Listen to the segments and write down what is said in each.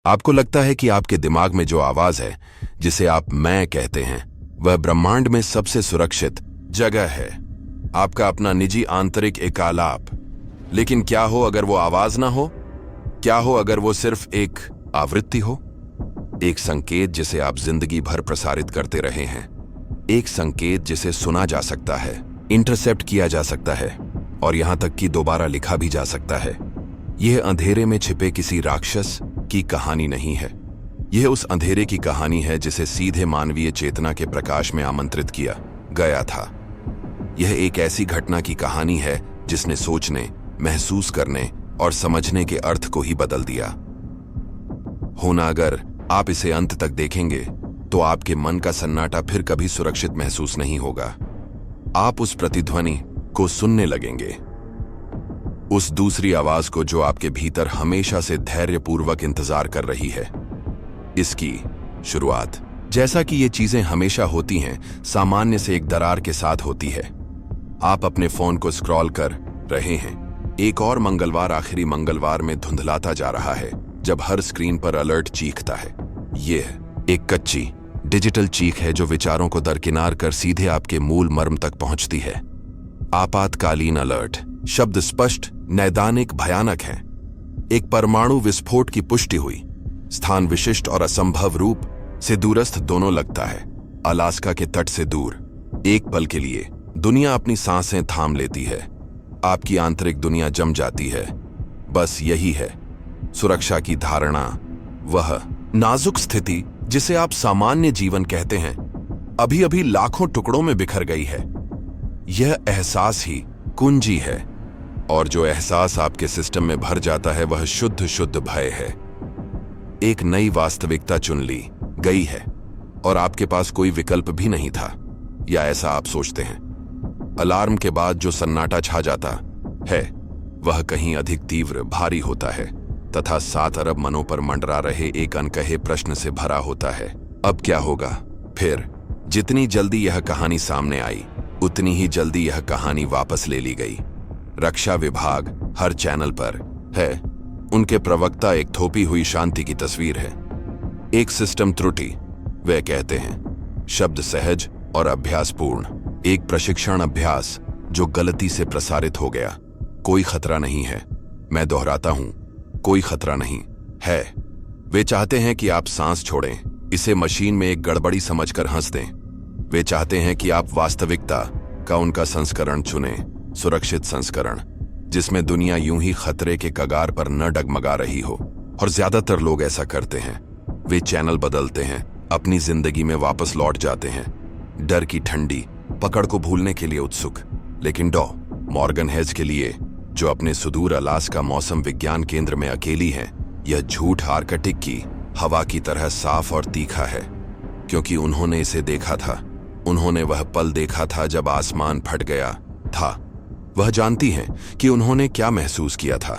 आपको लगता है कि आपके दिमाग में जो आवाज है, जिसे आप मैं कहते हैं, वह ब्रह्मांड में सबसे सुरक्षित जगह है, आपका अपना निजी आंतरिक एकालाप। लेकिन क्या हो अगर वो आवाज ना हो? क्या हो अगर वो सिर्फ एक आवृत्ति हो? एक संकेत जिसे आप जिंदगी भर प्रसारित करते रहे हैं, एक संकेत जिसे सुना जा सकता है, इंटरसेप्ट किया जा सकता है और यहां तक कि दोबारा लिखा भी जा सकता है। यह अंधेरे में छिपे किसी राक्षस की कहानी नहीं है। यह उस अंधेरे की कहानी है जिसे सीधे मानवीय चेतना के प्रकाश में आमंत्रित किया गया था। यह एक ऐसी घटना की कहानी है जिसने सोचने, महसूस करने और समझने के अर्थ को ही बदल दिया। होना अगर आप इसे अंत तक देखेंगे तो आपके मन का सन्नाटा फिर कभी सुरक्षित महसूस नहीं होगा। आप उस प्रतिध्वनि को सुनने लगेंगे, उस दूसरी आवाज को जो आपके भीतर हमेशा से धैर्यपूर्वक इंतजार कर रही है। इसकी शुरुआत, जैसा कि ये चीजें हमेशा होती हैं, सामान्य से एक दरार के साथ होती है। आप अपने फोन को स्क्रॉल कर रहे हैं। एक और मंगलवार आखिरी मंगलवार में धुंधलाता जा रहा है जब हर स्क्रीन पर अलर्ट चीखता है। यह एक कच्ची डिजिटल चीख है जो विचारों को दरकिनार कर सीधे आपके मूल मर्म तक पहुंचती है। आपातकालीन अलर्ट शब्द स्पष्ट, नैदानिक, भयानक है। एक परमाणु विस्फोट की पुष्टि हुई, स्थान विशिष्ट और असंभव रूप से दूरस्थ दोनों लगता है। अलास्का के तट से दूर, एक पल के लिए दुनिया अपनी सांसें थाम लेती है। आपकी आंतरिक दुनिया जम जाती है। बस यही है सुरक्षा की धारणा, वह नाजुक स्थिति जिसे आप सामान्य जीवन कहते हैं, अभी अभी लाखों टुकड़ों में बिखर गई है। यह एहसास ही कुंजी है, और जो एहसास आपके सिस्टम में भर जाता है वह शुद्ध शुद्ध भय है। एक नई वास्तविकता चुन ली गई है और आपके पास कोई विकल्प भी नहीं था, या ऐसा आप सोचते हैं। अलार्म के बाद जो सन्नाटा छा जाता है वह कहीं अधिक तीव्र, भारी होता है तथा 7 अरब मनों पर मंडरा रहे एक अनकहे प्रश्न से भरा होता है। अब क्या होगा फिर? जितनी जल्दी यह कहानी सामने आई, उतनी ही जल्दी यह कहानी वापस ले ली गई। रक्षा विभाग हर चैनल पर है। उनके प्रवक्ता एक थोपी हुई शांति की तस्वीर है, एक सिस्टम त्रुटि। वे कहते हैं शब्द सहज और अभ्यासपूर्ण, एक प्रशिक्षण अभ्यास जो गलती से प्रसारित हो गया। कोई खतरा नहीं है। मैं दोहराता हूं, कोई खतरा नहीं है। वे चाहते हैं कि आप सांस छोड़ें, इसे मशीन में एक गड़बड़ी समझकर हंस दें। वे चाहते हैं कि आप वास्तविकता का उनका संस्करण चुनें, सुरक्षित संस्करण, जिसमें दुनिया यूं ही खतरे के कगार पर न डगमगा रही हो। और ज्यादातर लोग ऐसा करते हैं। वे चैनल बदलते हैं, अपनी जिंदगी में वापस लौट जाते हैं, डर की ठंडी पकड़ को भूलने के लिए उत्सुक। लेकिन डॉ मॉर्गन हेज के लिए, जो अपने सुदूर अलास्का मौसम विज्ञान केंद्र में अकेली हैं, यह झूठ आर्कटिक की हवा की तरह साफ और तीखा है, क्योंकि उन्होंने इसे देखा था। उन्होंने वह पल देखा था जब आसमान फट गया था। वह जानती हैं कि उन्होंने क्या महसूस किया था।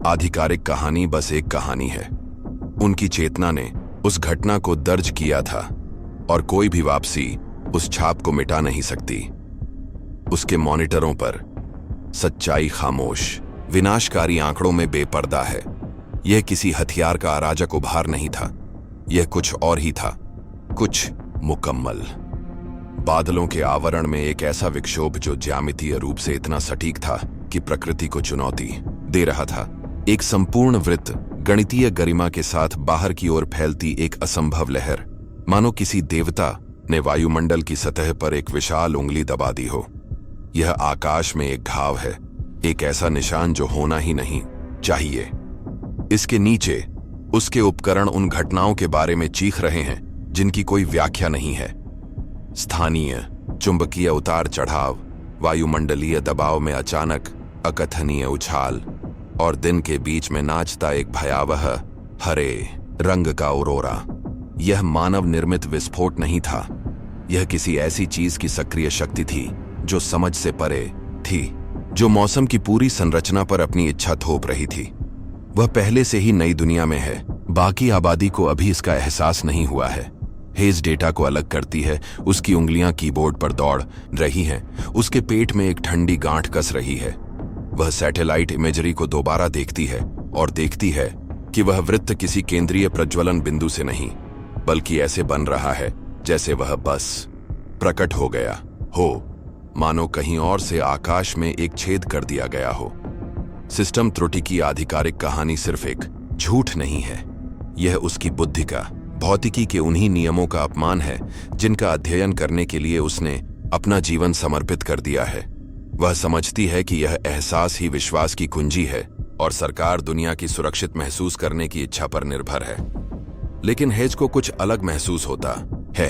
आधिकारिक कहानी बस एक कहानी है। उनकी चेतना ने उस घटना को दर्ज किया था और कोई भी वापसी उस छाप को मिटा नहीं सकती। उसके मॉनिटरों पर सच्चाई खामोश, विनाशकारी आंकड़ों में बेपर्दा है। यह किसी हथियार का अराजक उभार नहीं था, यह कुछ और ही था, कुछ मुकम्मल। बादलों के आवरण में एक ऐसा विक्षोभ जो ज्यामितीय रूप से इतना सटीक था कि प्रकृति को चुनौती दे रहा था। एक संपूर्ण वृत्त, गणितीय गरिमा के साथ बाहर की ओर फैलती एक असंभव लहर, मानो किसी देवता ने वायुमंडल की सतह पर एक विशाल उंगली दबा दी हो। यह आकाश में एक घाव है, एक ऐसा निशान जो होना ही नहीं चाहिए। इसके नीचे उसके उपकरण उन घटनाओं के बारे में चीख रहे हैं जिनकी कोई व्याख्या नहीं है। स्थानीय चुंबकीय उतार चढ़ाव, वायुमंडलीय दबाव में अचानक अकथनीय उछाल, और दिन के बीच में नाचता एक भयावह हरे रंग का औरोरा। यह मानव निर्मित विस्फोट नहीं था, यह किसी ऐसी चीज की सक्रिय शक्ति थी जो समझ से परे थी, जो मौसम की पूरी संरचना पर अपनी इच्छा थोप रही थी। वह पहले से ही नई दुनिया में है, बाकी आबादी को अभी इसका एहसास नहीं हुआ है। हेज डेटा को अलग करती है, उसकी उंगलियां कीबोर्ड पर दौड़ रही हैं, उसके पेट में एक ठंडी गांठ कस रही है। वह सैटेलाइट इमेजरी को दोबारा देखती है और देखती है कि वह वृत्त किसी केंद्रीय प्रज्वलन बिंदु से नहीं, बल्कि ऐसे बन रहा है जैसे वह बस प्रकट हो गया हो, मानो कहीं और से आकाश में एक छेद कर दिया गया हो। सिस्टम त्रुटि की आधिकारिक कहानी सिर्फ एक झूठ नहीं है, यह उसकी बुद्धि का, भौतिकी के उन्हीं नियमों का अपमान है जिनका अध्ययन करने के लिए उसने अपना जीवन समर्पित कर दिया है। वह समझती है कि यह एहसास ही विश्वास की कुंजी है और सरकार दुनिया की सुरक्षित महसूस करने की इच्छा पर निर्भर है। लेकिन हेज को कुछ अलग महसूस होता है।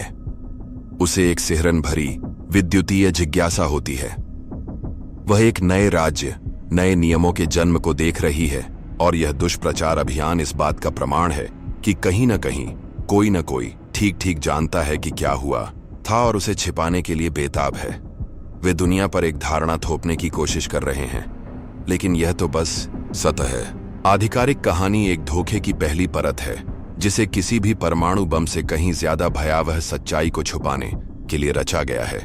उसे एक सिहरन भरी विद्युतीय जिज्ञासा होती है। वह एक नए राज्य, नए नियमों के जन्म को देख रही है और यह दुष्प्रचार अभियान इस बात का प्रमाण है कि कहीं न कहीं कोई न कोई ठीक ठीक जानता है कि क्या हुआ था और उसे छिपाने के लिए बेताब है। वे दुनिया पर एक धारणा थोपने की कोशिश कर रहे हैं, लेकिन यह तो बस सतह है। आधिकारिक कहानी एक धोखे की पहली परत है जिसे किसी भी परमाणु बम से कहीं ज्यादा भयावह सच्चाई को छुपाने के लिए रचा गया है।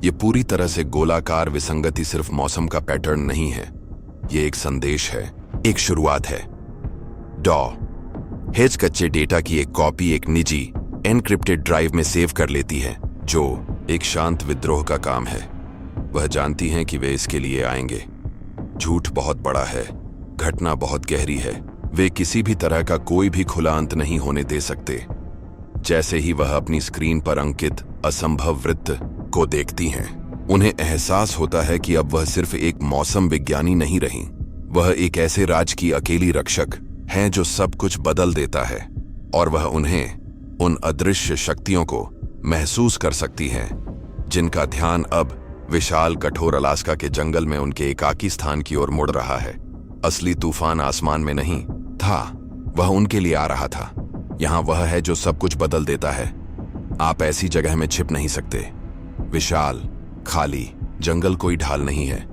यह पूरी तरह से गोलाकार विसंगति सिर्फ मौसम का पैटर्न नहीं है, यह एक संदेश है, एक शुरुआत है। हेज कच्चे डेटा की एक कॉपी एक निजी एनक्रिप्टेड ड्राइव में सेव कर लेती है, जो एक शांत विद्रोह का काम है। वह जानती हैं कि वे इसके लिए आएंगे। झूठ बहुत बड़ा है, घटना बहुत गहरी है, वे किसी भी तरह का कोई भी खुला अंत नहीं होने दे सकते। जैसे ही वह अपनी स्क्रीन पर अंकित असंभव वृत्त को देखती हैं, उन्हें एहसास होता है कि अब वह सिर्फ एक मौसम विज्ञानी नहीं रही, वह एक ऐसे राज की अकेली रक्षक हैं जो सब कुछ बदल देता है, और वह उन्हें उन अदृश्य शक्तियों को महसूस कर सकती हैं जिनका ध्यान अब विशाल कठोर अलास्का के जंगल में उनके एकाकी स्थान की ओर मुड़ रहा है। असली तूफान आसमान में नहीं था, वह उनके लिए आ रहा था। यहां वह है जो सब कुछ बदल देता है। आप ऐसी जगह में छिप नहीं सकते। विशाल खाली जंगल कोई ढाल नहीं है,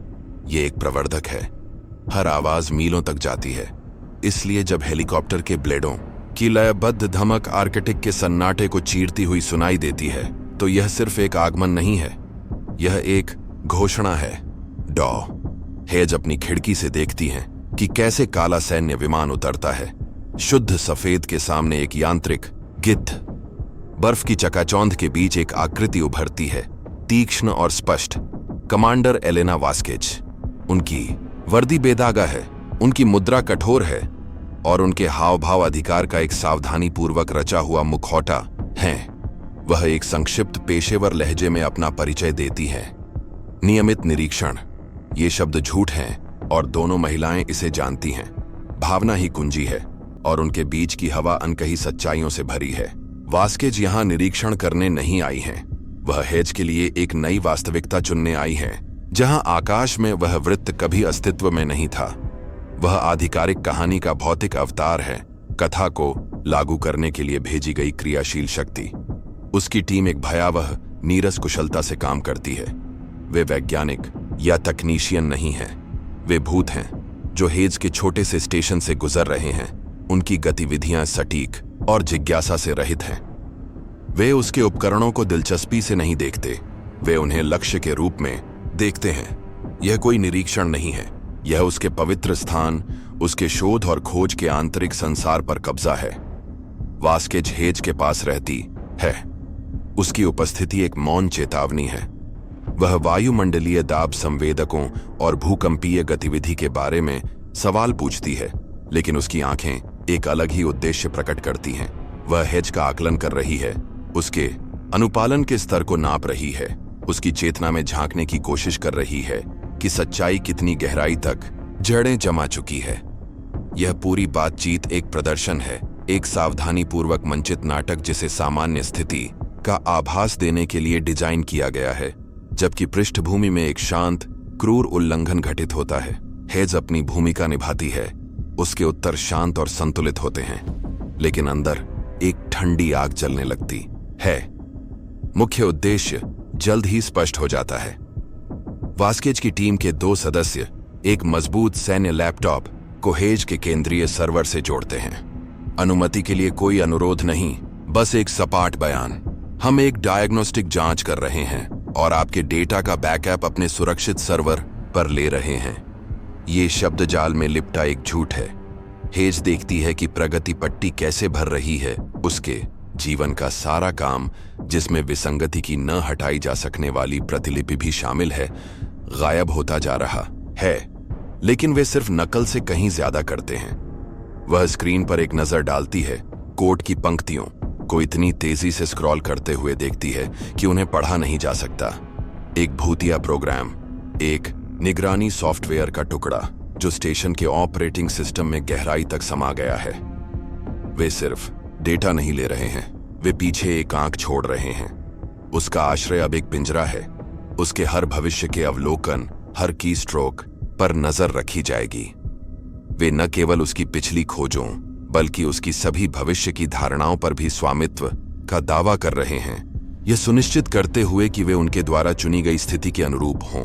ये एक प्रवर्धक है। हर आवाज मीलों तक जाती है। इसलिए जब हेलीकॉप्टर के ब्लेडों की लयबद्ध धमक आर्कटिक के सन्नाटे को चीरती हुई सुनाई देती है, तो यह सिर्फ एक आगमन नहीं है, यह एक घोषणा है। हेज अपनी खिड़की से देखती हैं कि कैसे काला सैन्य विमान उतरता है। शुद्ध सफेद के सामने एक यांत्रिक गिद्ध। बर्फ की चकाचौंध के बीच एक आकृति उभरती है, तीक्ष्ण और स्पष्ट। Commander Elena Vazquez. उनकी वर्दी बेदागा है, उनकी मुद्रा कठोर है और उनके हाव भाव अधिकार का एक सावधानी पूर्वक रचा हुआ मुखौटा है। वह एक संक्षिप्त पेशेवर लहजे में अपना परिचय देती है। नियमित निरीक्षण, ये शब्द झूठ हैं और दोनों महिलाएं इसे जानती हैं। भावना ही कुंजी है और उनके बीच की हवा अनकही सच्चाइयों से भरी है। वास्केज यहां निरीक्षण करने नहीं आई हैं, वह हेज के लिए एक नई वास्तविकता चुनने आई हैं, जहां आकाश में वह वृत्त कभी अस्तित्व में नहीं था। वह आधिकारिक कहानी का भौतिक अवतार है, कथा को लागू करने के लिए भेजी गई क्रियाशील शक्ति। उसकी टीम एक भयावह नीरस कुशलता से काम करती है। वे वैज्ञानिक या तकनीशियन नहीं हैं, वे भूत हैं जो हेज के छोटे से स्टेशन से गुजर रहे हैं। उनकी गतिविधियां सटीक और जिज्ञासा से रहित हैं। वे उसके उपकरणों को दिलचस्पी से नहीं देखते, वे उन्हें लक्ष्य के रूप में देखते हैं। यह कोई निरीक्षण नहीं है, यह उसके पवित्र स्थान, उसके शोध और खोज के आंतरिक संसार पर कब्जा है। वास्केज हेज के पास रहती है। उसकी उपस्थिति एक मौन चेतावनी है। वह वायुमंडलीय दाब संवेदकों और भूकंपीय गतिविधि के बारे में सवाल पूछती है, लेकिन उसकी आंखें एक अलग ही उद्देश्य प्रकट करती हैं। वह हेज का आकलन कर रही है, उसके अनुपालन के स्तर को नाप रही है, उसकी चेतना में झांकने की कोशिश कर रही है कि सच्चाई कितनी गहराई तक जड़ें जमा चुकी है। यह पूरी बातचीत एक प्रदर्शन है, एक सावधानीपूर्वक मंचित नाटक जिसे सामान्य स्थिति का आभास देने के लिए डिजाइन किया गया है, जबकि पृष्ठभूमि में एक शांत, क्रूर उल्लंघन घटित होता है। हेज अपनी भूमिका निभाती है, उसके उत्तर शांत और संतुलित होते हैं, लेकिन अंदर एक ठंडी आग जलने लगती है। मुख्य उद्देश्य जल्द ही स्पष्ट हो जाता है। वास्केज की टीम के 2 सदस्य एक मजबूत सैन्य लैपटॉप को हेज के केंद्रीय सर्वर से जोड़ते हैं। अनुमति के लिए कोई अनुरोध नहीं, बस एक सपाट बयान। हम एक डायग्नोस्टिक जांच कर रहे हैं और आपके डेटा का बैकअप अपने सुरक्षित सर्वर पर ले रहे हैं। ये शब्द जाल में लिपटा एक झूठ है। हेज देखती है कि प्रगति पट्टी कैसे भर रही है। उसके जीवन का सारा काम, जिसमें विसंगति की न हटाई जा सकने वाली प्रतिलिपि भी शामिल है, गायब होता जा रहा है। लेकिन वे सिर्फ नकल से कहीं ज्यादा करते हैं। वह स्क्रीन पर एक नजर डालती है, कोड की पंक्तियों को इतनी तेजी से स्क्रॉल करते हुए देखती है कि उन्हें पढ़ा नहीं जा सकता। एक भूतिया प्रोग्राम, एक निगरानी सॉफ्टवेयर का टुकड़ा जो स्टेशन के ऑपरेटिंग सिस्टम में गहराई तक समा गया है। वे सिर्फ डेटा नहीं ले रहे हैं, वे पीछे एक आंख छोड़ रहे हैं। उसका आश्रय अब एक पिंजरा है। उसके हर भविष्य के अवलोकन, हर की स्ट्रोक पर नजर रखी जाएगी। वे न केवल उसकी पिछली खोजों बल्कि उसकी सभी भविष्य की धारणाओं पर भी स्वामित्व का दावा कर रहे हैं, यह सुनिश्चित करते हुए कि वे उनके द्वारा चुनी गई स्थिति के अनुरूप हों।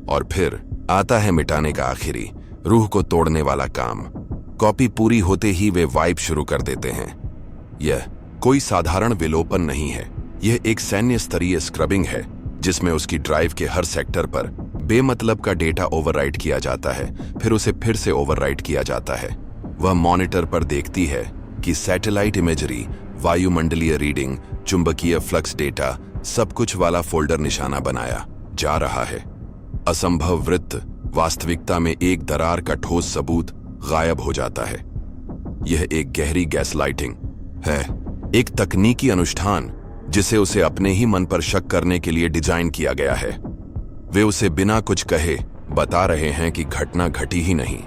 और फिर आता है मिटाने का आखिरी, रूह को तोड़ने वाला काम। कॉपी पूरी होते ही वे वाइप शुरू कर देते हैं। यह कोई साधारण विलोपन नहीं है, यह एक सैन्य स्तरीय स्क्रबिंग है जिसमें उसकी ड्राइव के हर सेक्टर पर बेमतलब का डेटा ओवरराइट किया जाता है, फिर उसे फिर से ओवरराइट किया जाता है। वह मॉनिटर पर देखती है कि सैटेलाइट इमेजरी, वायुमंडलीय रीडिंग, चुंबकीय फ्लक्स डेटा, सब कुछ वाला फोल्डर निशाना बनाया जा रहा है। असंभव वृत्त वास्तविकता में एक दरार का ठोस सबूत गायब हो जाता है। यह एक गहरी गैसलाइटिंग है, एक तकनीकी अनुष्ठान जिसे उसे अपने ही मन पर शक करने के लिए डिजाइन किया गया है। वे उसे बिना कुछ कहे बता रहे हैं कि घटना घटी ही नहीं,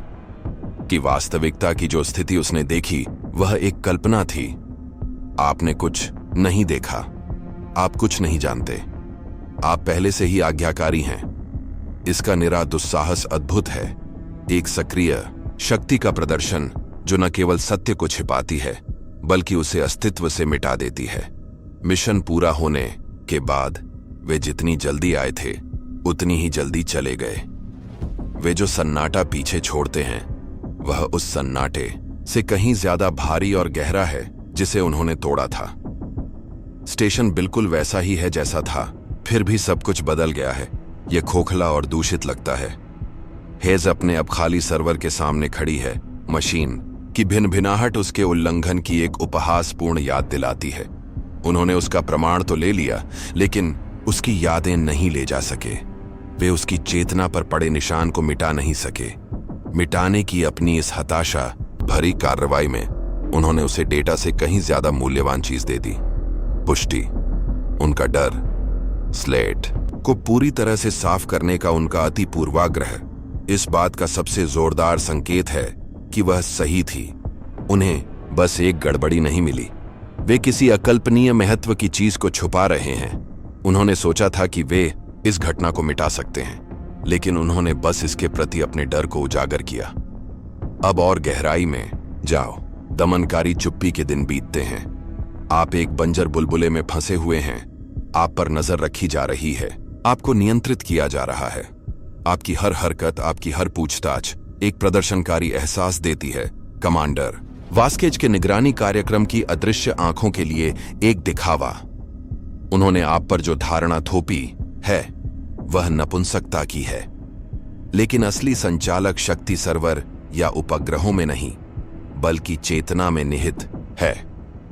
कि वास्तविकता की जो स्थिति उसने देखी वह एक कल्पना थी। आपने कुछ नहीं देखा, आप कुछ नहीं जानते, आप पहले से ही आज्ञाकारी हैं। इसका निरा दुस्साहस अद्भुत है, एक सक्रिय शक्ति का प्रदर्शन जो न केवल सत्य को छिपाती है बल्कि उसे अस्तित्व से मिटा देती है। मिशन पूरा होने के बाद वे जितनी जल्दी आए थे उतनी ही जल्दी चले गए। वे जो सन्नाटा पीछे छोड़ते हैं वह उस सन्नाटे से कहीं ज्यादा भारी और गहरा है जिसे उन्होंने तोड़ा था। स्टेशन बिल्कुल वैसा ही है जैसा था, फिर भी सब कुछ बदल गया है। यह खोखला और दूषित लगता है। हेज अपने अब खाली सर्वर के सामने खड़ी है। मशीन की भिनभिनाहट उसके उल्लंघन की एक उपहासपूर्ण याद दिलाती है। उन्होंने उसका प्रमाण तो ले लिया, लेकिन उसकी यादें नहीं ले जा सके। वे उसकी चेतना पर पड़े निशान को मिटा नहीं सके। मिटाने की अपनी इस हताशा भरी कार्रवाई में उन्होंने उसे डेटा से कहीं ज्यादा मूल्यवान चीज दे दी, पुष्टि। उनका डर, स्लेट को पूरी तरह से साफ करने का उनका अति पूर्वाग्रह इस बात का सबसे जोरदार संकेत है कि वह सही थी। उन्हें बस एक गड़बड़ी नहीं मिली, वे किसी अकल्पनीय महत्व की चीज को छुपा रहे हैं। उन्होंने सोचा था कि वे इस घटना को मिटा सकते हैं, लेकिन उन्होंने बस इसके प्रति अपने डर को उजागर किया। अब और गहराई में जाओ। दमनकारी चुप्पी के दिन बीतते हैं। आप एक बंजर बुलबुले में फंसे हुए हैं। आप पर नजर रखी जा रही है, आपको नियंत्रित किया जा रहा है। आपकी हर हरकत, आपकी हर पूछताछ एक प्रदर्शनकारी एहसास देती है। कमांडर वास्केज के निगरानी कार्यक्रम की अदृश्य आंखों के लिए एक दिखावा। उन्होंने आप पर जो धारणा थोपी है वह नपुंसकता की है, लेकिन असली संचालक शक्ति सर्वर या उपग्रहों में नहीं बल्कि चेतना में निहित है।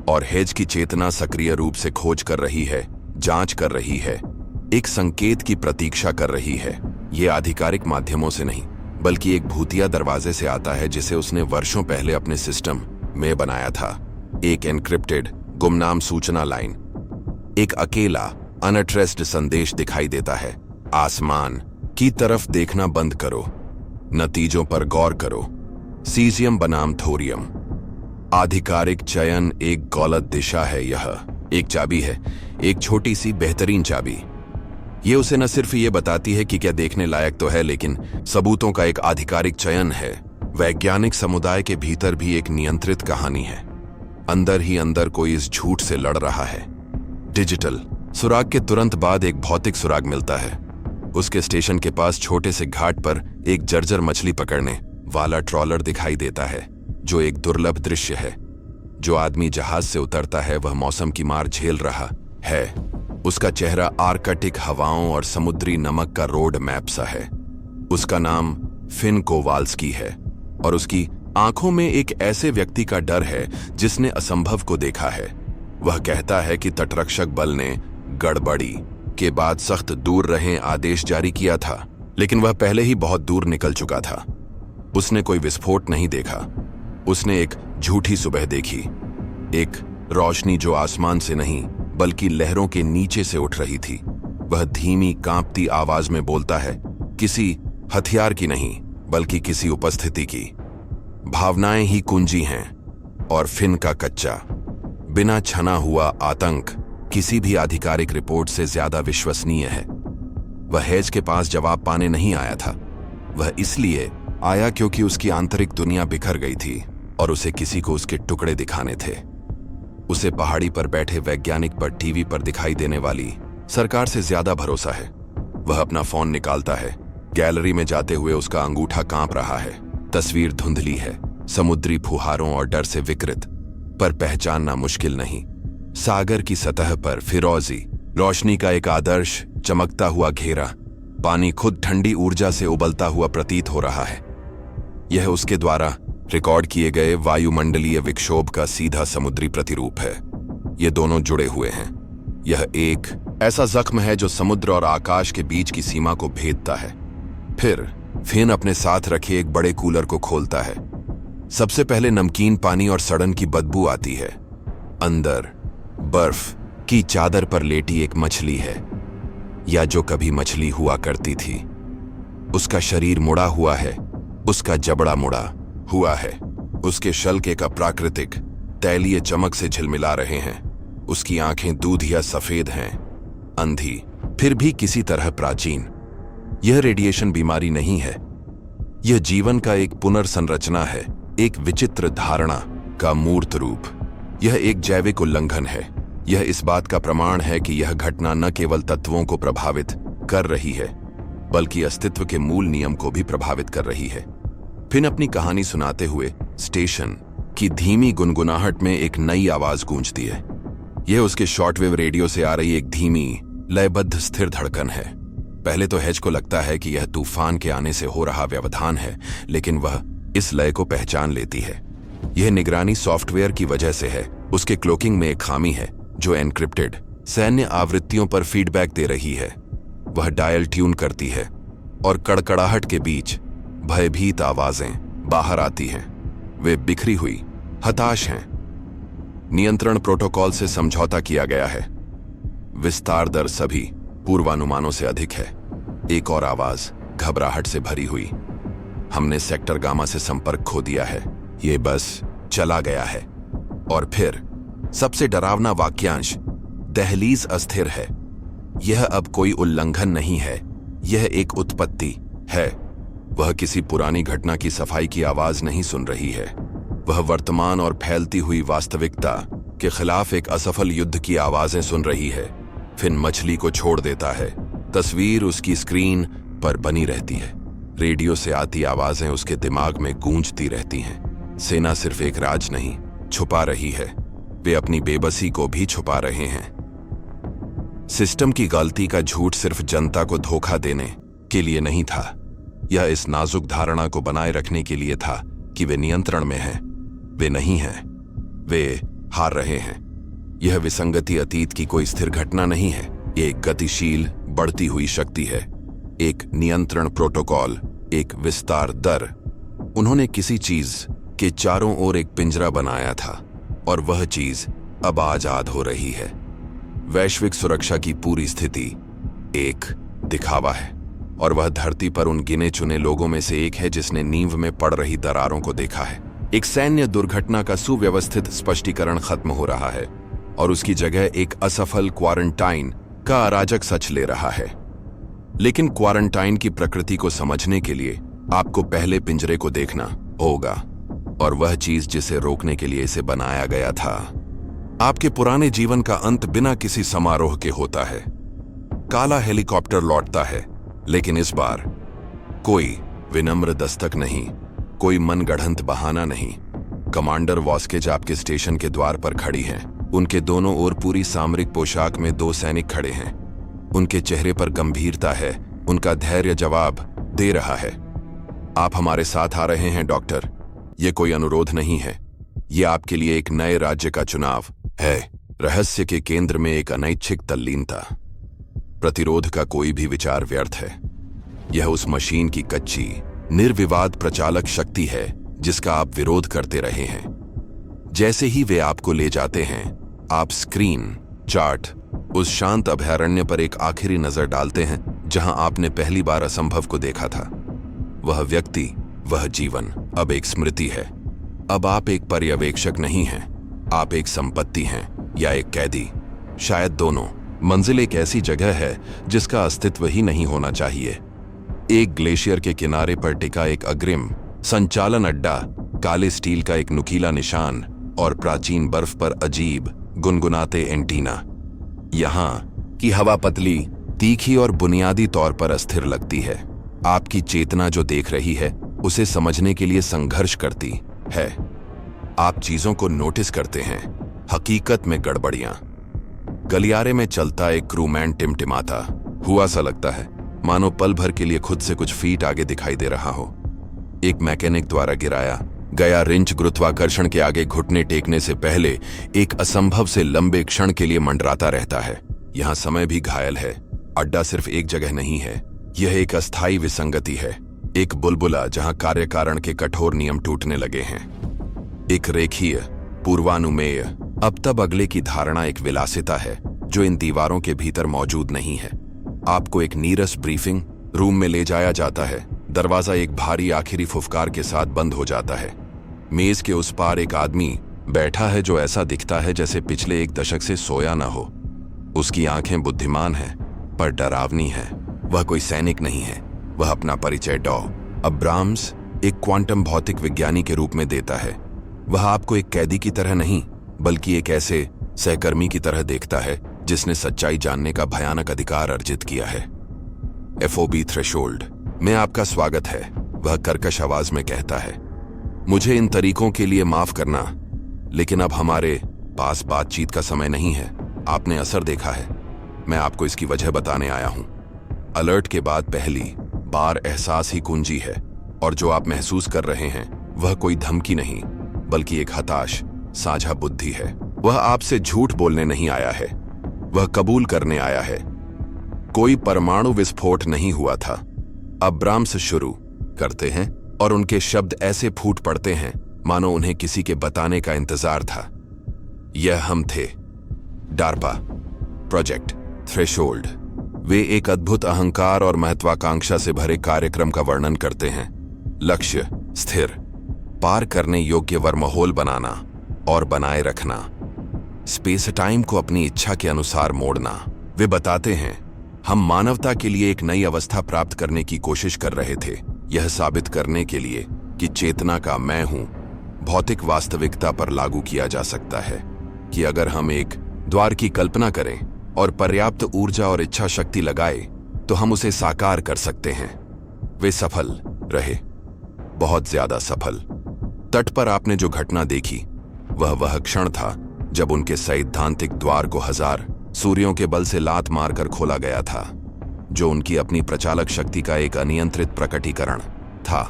और हेज की चेतना सक्रिय रूप से खोज कर रही है, जांच कर रही है, एक संकेत की प्रतीक्षा कर रही है। यह आधिकारिक माध्यमों से नहीं बल्कि एक भूतिया दरवाजे से आता है जिसे उसने वर्षों पहले अपने सिस्टम में बनाया था। एक एन्क्रिप्टेड गुमनाम सूचना लाइन, एक अकेला अनएड्रेस्ड संदेश दिखाई देता है। आसमान की तरफ देखना बंद करो, नतीजों पर गौर करो। सीजियम बनाम थोरियम। आधिकारिक चयन एक गलत दिशा है। यह एक चाबी है, एक छोटी सी बेहतरीन चाबी। ये उसे न सिर्फ ये बताती है कि क्या देखने लायक तो है, लेकिन सबूतों का एक आधिकारिक चयन है। वैज्ञानिक समुदाय के भीतर भी एक नियंत्रित कहानी है। अंदर ही अंदर कोई इस झूठ से लड़ रहा है। डिजिटल सुराग के तुरंत बाद एक भौतिक सुराग मिलता है। उसके स्टेशन के पास छोटे से घाट पर एक जर्जर मछली पकड़ने वाला ट्रॉलर दिखाई देता है, जो एक दुर्लभ दृश्य है। जो आदमी जहाज से उतरता है वह मौसम की मार झेल रहा है। उसका चेहरा आर्कटिक हवाओं और समुद्री नमक का रोड मैप सा है। उसका नाम फिन कोवाल्स्की है और उसकी आंखों में एक ऐसे व्यक्ति का डर है जिसने असंभव को देखा है। वह कहता है कि तटरक्षक बल ने गड़बड़ी के बाद सख्त दूर रहें आदेश जारी किया था, लेकिन वह पहले ही बहुत दूर निकल चुका था। उसने कोई विस्फोट नहीं देखा। उसने एक झूठी सुबह देखी, एक रोशनी जो आसमान से नहीं बल्कि लहरों के नीचे से उठ रही थी। वह धीमी कांपती आवाज में बोलता है, किसी हथियार की नहीं बल्कि किसी उपस्थिति की। भावनाएं ही कुंजी हैं और फिन का कच्चा बिना छना हुआ आतंक किसी भी आधिकारिक रिपोर्ट से ज्यादा विश्वसनीय है। वह हेज के पास जवाब पाने नहीं आया था। वह इसलिए आया क्योंकि उसकी आंतरिक दुनिया बिखर गई थी और उसे किसी को उसके टुकड़े दिखाने थे। उसे पहाड़ी पर बैठे वैज्ञानिक पर टीवी पर दिखाई देने वाली सरकार से ज्यादा भरोसा है। वह अपना फोन निकालता है। गैलरी में जाते हुए उसका अंगूठा कांप रहा है। तस्वीर धुंधली है, समुद्री फुहारों और डर से विकृत, पर पहचानना मुश्किल नहीं। सागर की सतह पर फिरोजी रोशनी का एक आदर्श चमकता हुआ घेरा, पानी खुद ठंडी ऊर्जा से उबलता हुआ प्रतीत हो रहा है। यह उसके द्वारा रिकॉर्ड किए गए वायुमंडलीय विक्षोभ का सीधा समुद्री प्रतिरूप है। ये दोनों जुड़े हुए हैं। यह एक ऐसा जख्म है जो समुद्र और आकाश के बीच की सीमा को भेदता है। फिर फिन अपने साथ रखे एक बड़े कूलर को खोलता है। सबसे पहले नमकीन पानी और सड़न की बदबू आती है। अंदर बर्फ की चादर पर लेटी एक मछली है, या जो कभी मछली हुआ करती थी। उसका शरीर मुड़ा हुआ है, उसका जबड़ा मुड़ा हुआ है, उसके शल्क एक अप्राकृतिक तैलीय चमक से झिलमिला रहे हैं। उसकी आंखें दूधिया सफेद हैं, अंधी फिर भी किसी तरह प्राचीन। यह रेडिएशन बीमारी नहीं है, यह जीवन का एक पुनर्संरचना है, एक विचित्र धारणा का मूर्त रूप। यह एक जैविक उल्लंघन है। यह इस बात का प्रमाण है कि यह घटना न केवल तत्वों को प्रभावित कर रही है बल्कि अस्तित्व के मूल नियम को भी प्रभावित कर रही है। फिन अपनी कहानी सुनाते हुए स्टेशन की धीमी गुनगुनाहट में एक नई आवाज गूंजती है। यह उसके शॉर्टवेव रेडियो से आ रही एक धीमी लयबद्ध स्थिर धड़कन है। पहले तो हेज को लगता है कि यह तूफान के आने से हो रहा व्यवधान है, लेकिन वह इस लय को पहचान लेती है। यह निगरानी सॉफ्टवेयर की वजह से है। उसके क्लोकिंग में एक खामी है जो एन्क्रिप्टेड सैन्य आवृत्तियों पर फीडबैक दे रही है। वह डायल ट्यून करती है और कड़कड़ाहट के बीच भयभीत आवाजें बाहर आती हैं। वे बिखरी हुई, हताश हैं। नियंत्रण प्रोटोकॉल से समझौता किया गया है। विस्तार दर सभी पूर्वानुमानों से अधिक है। एक और आवाज घबराहट से भरी हुई, हमने सेक्टर गामा से संपर्क खो दिया है, ये बस चला गया है। और फिर सबसे डरावना वाक्यांश, दहलीज अस्थिर है। यह अब कोई उल्लंघन नहीं है, यह एक उत्पत्ति है। वह किसी पुरानी घटना की सफाई की आवाज नहीं सुन रही है। वह वर्तमान और फैलती हुई वास्तविकता के खिलाफ एक असफल युद्ध की आवाजें सुन रही है। फिन मछली को छोड़ देता है। तस्वीर उसकी स्क्रीन पर बनी रहती है। रेडियो से आती आवाजें उसके दिमाग में गूंजती रहती हैं। सेना सिर्फ एक राज नहीं छुपा रही है, वे अपनी बेबसी को भी छुपा रहे हैं। सिस्टम की गलती का झूठ सिर्फ जनता को धोखा देने के लिए नहीं था, यह इस नाजुक धारणा को बनाए रखने के लिए था कि वे नियंत्रण में हैं। वे नहीं हैं, वे हार रहे हैं। यह विसंगति अतीत की कोई स्थिर घटना नहीं है, यह एक गतिशील बढ़ती हुई शक्ति है, एक नियंत्रण प्रोटोकॉल, एक विस्तार दर। उन्होंने किसी चीज के चारों ओर एक पिंजरा बनाया था और वह चीज अब आजाद हो रही है। वैश्विक सुरक्षा की पूरी स्थिति एक दिखावा है और वह धरती पर उन गिने चुने लोगों में से एक है जिसने नींव में पड़ रही दरारों को देखा है। एक सैन्य दुर्घटना का सुव्यवस्थित स्पष्टीकरण खत्म हो रहा है और उसकी जगह एक असफल क्वारंटाइन का अराजक सच ले रहा है। लेकिन क्वारंटाइन की प्रकृति को समझने के लिए आपको पहले पिंजरे को देखना होगा और वह चीज जिसे रोकने के लिए इसे बनाया गया था। आपके पुराने जीवन का अंत बिना किसी समारोह के होता है। काला हेलीकॉप्टर लौटता है, लेकिन इस बार कोई विनम्र दस्तक नहीं, कोई मनगढ़ंत बहाना नहीं। कमांडर वॉस्केज आपके स्टेशन के द्वार पर खड़ी हैं। उनके दोनों ओर पूरी सामरिक पोशाक में 2 सैनिक खड़े हैं। उनके चेहरे पर गंभीरता है, उनका धैर्य जवाब दे रहा है। आप हमारे साथ आ रहे हैं डॉक्टर, ये कोई अनुरोध नहीं है, ये आपके लिए एक नए राज्य का चुनाव है। रहस्य के केंद्र में एक अनैच्छिक तल्लीनता। प्रतिरोध का कोई भी विचार व्यर्थ है। यह उस मशीन की कच्ची, निर्विवाद प्रचालक शक्ति है जिसका आप विरोध करते रहे हैं। जैसे ही वे आपको ले जाते हैं, आप स्क्रीन, चार्ट, उस शांत अभयारण्य पर एक आखिरी नजर डालते हैं जहां आपने पहली बार असंभव को देखा था। वह व्यक्ति, वह जीवन अब एक स्मृति है। अब आप एक पर्यवेक्षक नहीं हैं, आप एक संपत्ति हैं या एक कैदी, शायद दोनों। मंजिल एक ऐसी जगह है जिसका अस्तित्व ही नहीं होना चाहिए। एक ग्लेशियर के किनारे पर टिका एक अग्रिम संचालन अड्डा, काले स्टील का एक नुकीला निशान और प्राचीन बर्फ पर अजीब गुनगुनाते एंटीना। यहाँ की हवा पतली, तीखी और बुनियादी तौर पर अस्थिर लगती है। आपकी चेतना जो देख रही है उसे समझने के लिए संघर्ष करती है। आप चीजों को नोटिस करते हैं, हकीकत में गड़बड़ियां। गलियारे में चलता एक क्रूमैन टिमटिमाता हुआ सा लगता है, मानो पल भर के लिए खुद से कुछ फीट आगे दिखाई दे रहा हो। एक मैकेनिक द्वारा गिराया गया रिंच गुरुत्वाकर्षण के आगे घुटने टेकने से पहले एक असंभव से लंबे क्षण के लिए मंडराता रहता है। यहाँ समय भी घायल है। अड्डा सिर्फ एक जगह नहीं है, यह एक अस्थायी विसंगति है, एक बुलबुला जहां कार्य कारण के कठोर नियम टूटने लगे हैं। एक रेखीय, पूर्वानुमेय, अब तब अगले की धारणा एक विलासिता है जो इन दीवारों के भीतर मौजूद नहीं है। आपको एक नीरस ब्रीफिंग रूम में ले जाया जाता है। दरवाजा एक भारी आखिरी फुफकार के साथ बंद हो जाता है। मेज के उस पार एक आदमी बैठा है जो ऐसा दिखता है जैसे पिछले एक दशक से सोया न हो। उसकी आंखें बुद्धिमान हैं पर डरावनी है। वह कोई सैनिक नहीं है, वह अपना परिचय डॉ अब्राम्स, एक क्वांटम भौतिक विज्ञानी के रूप में देता है। वह आपको एक कैदी की तरह नहीं बल्कि एक ऐसे सहकर्मी की तरह देखता है जिसने सच्चाई जानने का भयानक अधिकार अर्जित किया है। FOB थ्रेशोल्ड में आपका स्वागत है, वह कर्कश आवाज में कहता है। मुझे इन तरीकों के लिए माफ करना, लेकिन अब हमारे पास बातचीत का समय नहीं है। आपने असर देखा है, मैं आपको इसकी वजह बताने आया हूं। अलर्ट के बाद पहली बार एहसास ही कुंजी है, और जो आप महसूस कर रहे हैं वह कोई धमकी नहीं बल्कि एक हताश साझा बुद्धि है। वह आपसे झूठ बोलने नहीं आया है, वह कबूल करने आया है। कोई परमाणु विस्फोट नहीं हुआ था। अब्राम्स शुरू करते हैं और उनके शब्द ऐसे फूट पड़ते हैं मानो उन्हें किसी के बताने का इंतजार था। यह हम थे, डार्पा प्रोजेक्ट थ्रेशोल्ड। वे एक अद्भुत अहंकार और महत्वाकांक्षा से भरे कार्यक्रम का वर्णन करते हैं। लक्ष्य स्थिर, पार करने योग्य वर्महोल बनाना और बनाए रखना, स्पेस टाइम को अपनी इच्छा के अनुसार मोड़ना। वे बताते हैं हम मानवता के लिए एक नई अवस्था प्राप्त करने की कोशिश कर रहे थे, यह साबित करने के लिए कि चेतना का मैं हूं भौतिक वास्तविकता पर लागू किया जा सकता है, कि अगर हम एक द्वार की कल्पना करें और पर्याप्त ऊर्जा और इच्छा शक्ति लगाए तो हम उसे साकार कर सकते हैं। वे सफल रहे, बहुत ज्यादा सफल। तट पर आपने जो घटना देखी वह क्षण था जब उनके सैद्धांतिक द्वार को 1000 सूर्यों के बल से लात मारकर खोला गया था, जो उनकी अपनी प्रचालक शक्ति का एक अनियंत्रित प्रकटीकरण था।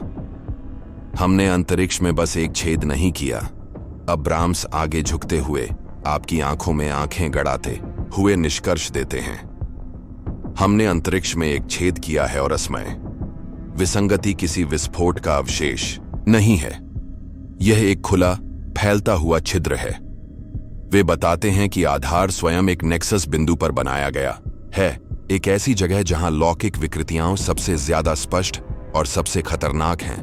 हमने अंतरिक्ष में बस एक छेद नहीं किया। अब्राम्स आगे झुकते हुए आपकी आंखों में आंखें गड़ाते हुए निष्कर्ष देते हैं। हमने अंतरिक्ष में एक छेद किया है और असमय विसंगति किसी विस्फोट का अवशेष नहीं है, यह एक खुला फैलता हुआ छिद्र है। वे बताते हैं कि आधार स्वयं एक नेक्सस बिंदु पर बनाया गया है, एक ऐसी जगह जहां लौकिक विकृतियां सबसे ज्यादा स्पष्ट और सबसे खतरनाक हैं।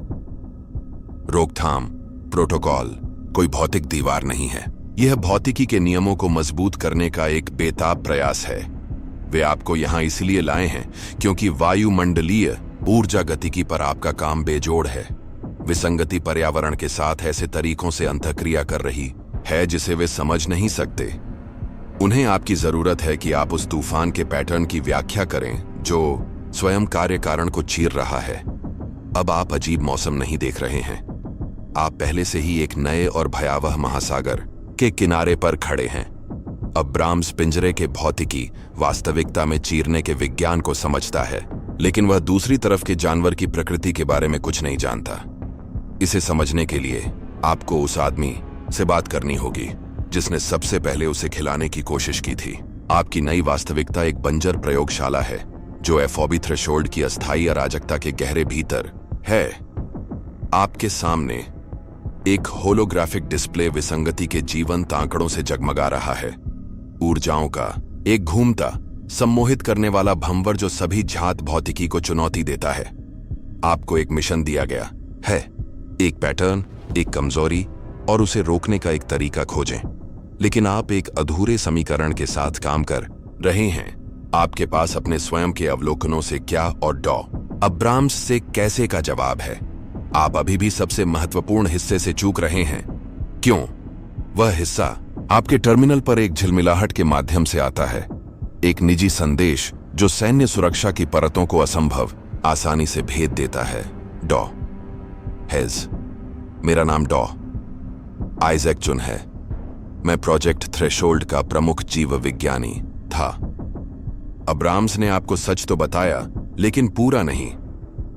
रोकथाम प्रोटोकॉल कोई भौतिक दीवार नहीं है, यह भौतिकी के नियमों को मजबूत करने का एक बेताब प्रयास है। वे आपको यहां इसलिए लाए हैं क्योंकि वायुमंडलीय ऊर्जा गतिकी पर आपका काम बेजोड़ है। विसंगति पर्यावरण के साथ ऐसे तरीकों से अंतःक्रिया कर रही है जिसे वे समझ नहीं सकते। उन्हें आपकी जरूरत है कि आप उस तूफान के पैटर्न की व्याख्या करें जो स्वयं कार्य कारण को चीर रहा है। अब आप अजीब मौसम नहीं देख रहे हैं, आप पहले से ही एक नए और भयावह महासागर के किनारे पर खड़े हैं। अब्राम्स पिंजरे के भौतिकी वास्तविकता में चीरने के विज्ञान को समझता है, लेकिन वह दूसरी तरफ के जानवर की प्रकृति के बारे में कुछ नहीं जानता। इसे समझने के लिए आपको उस आदमी से बात करनी होगी जिसने सबसे पहले उसे खिलाने की कोशिश की थी। आपकी नई वास्तविकता एक बंजर प्रयोगशाला है जो एफओबी थ्रेशोल्ड की अस्थायी अराजकता के गहरे भीतर है। आपके सामने एक होलोग्राफिक डिस्प्ले विसंगति के जीवंत आंकड़ों से जगमगा रहा है, ऊर्जाओं का एक घूमता सम्मोहित करने वाला भंवर जो सभी झात भौतिकी को चुनौती देता है। आपको एक मिशन दिया गया है, एक पैटर्न, एक कमजोरी और उसे रोकने का एक तरीका खोजें। लेकिन आप एक अधूरे समीकरण के साथ काम कर रहे हैं। आपके पास अपने स्वयं के अवलोकनों से क्या और डॉ अब्राम्स से कैसे का जवाब है। आप अभी भी सबसे महत्वपूर्ण हिस्से से चूक रहे हैं। क्यों? वह हिस्सा आपके टर्मिनल पर एक झिलमिलाहट के माध्यम से आता है, एक निजी संदेश जो सैन्य सुरक्षा की परतों को असंभव आसानी से भेद देता है। डॉ हेज, मेरा नाम डॉ आइजैक चुन है। मैं प्रोजेक्ट थ्रेशोल्ड का प्रमुख जीव विज्ञानी था। अब्राम्स ने आपको सच तो बताया, लेकिन पूरा नहीं।